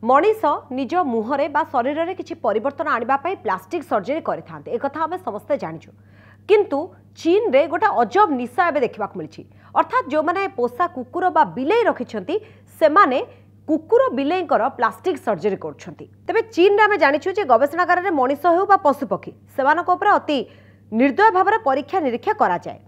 मनीष निज मुहरे बा शरीर में किसी परिवर्तन आने प्लास्टिक सर्जरी करते एक आम समस्ते जाचु किंतु चीन रे गोटे अजब निशा एवं देखा मिली अर्थात जो मैंने पोषा कुकुर बा बिले रखिंट से कुकुर बिले प्लास्टिक सर्जरी कर चीन रे आम जाचु गवेषणागार में मनीष हो पशुपक्षी से अति निर्दय भाव में परीक्षा निरीक्षा कराए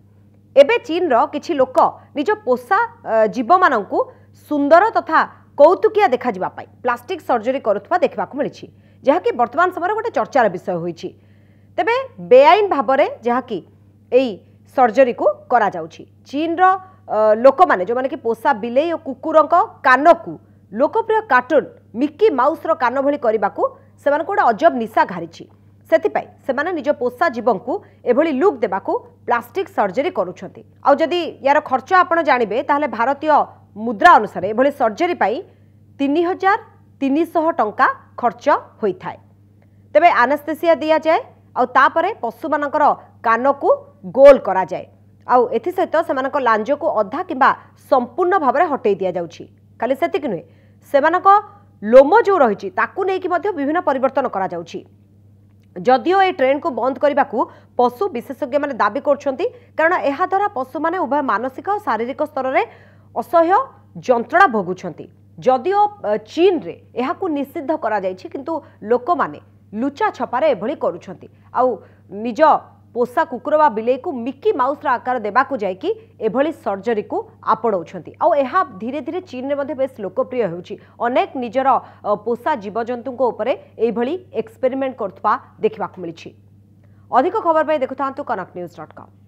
एबे चीन रो किछि लोक निज पोषा जीव मानू सुंदर तथा कौतुकिया देखा प्लास्टिक सर्जरी करुवा देखा मिली जहाँकि वर्तमान समय गोटे चर्चार विषय होइछि तेबे बेआईन भाव में जहाँकि यही सर्जरी को करा जाउछि चीन रो लोक माने जो माने कि पोषा बिले और कुकुर कान को लोकप्रिय कार्टून मिकी माउस रो कान भली करबाकू से गोटे अजब निशा घारिछि सेथिपाई सेमाने निज पोषा जीवन को एभली लुक देबाकू प्लास्टिक सर्जरी करुछंती आउ जदि यार खर्च आपण जानिबे ताहले भारतीय मुद्रा अनुसार एभली सर्जरी पाई 3300 टंका खर्च होइथाय तेबे एनेस्थेसिया दिया जाए आउ तापरे पशु मानकर कान को गोल करा जाए आउ एथि सहित सेमानक लांज को अधा किंबा संपूर्ण भाव में हटई दिया जाउछि खाली सेतिक नुहे सेमानक लोम जो रहिछि ताकू नेकी मध्ये विभिन्न परिवर्तन करा जाउछि जदिओ ये ट्रेंड को बंद करने को पशु विशेषज्ञ मैंने दाबी करछंती कारण एहा द्वारा पशु माने उभय मानसिक और शारीरिक स्तर में असह्य जंत्रणा भोगुछंती जदिओ चीन रे एहा को निषिद्ध करा जायछि किंतु लोक माने लुचा छपारे एभली करूछंती आउ निज पोषा कुकुर बा बिले को मिकी माउस आकार देबाकू जायकि एभली सर्जरी को आपणाउछंती आउ एहा धीरे धीरे चीन रे मध्ये बेस लोकप्रिय होउछि अनेक निजर पोषा जीवजंतु उपरे एभली एक्सपेरिमेंट करथवा देखबाकू मिलिछि अधिक खबर पाई देखुथांतु कनक न्यूज.com।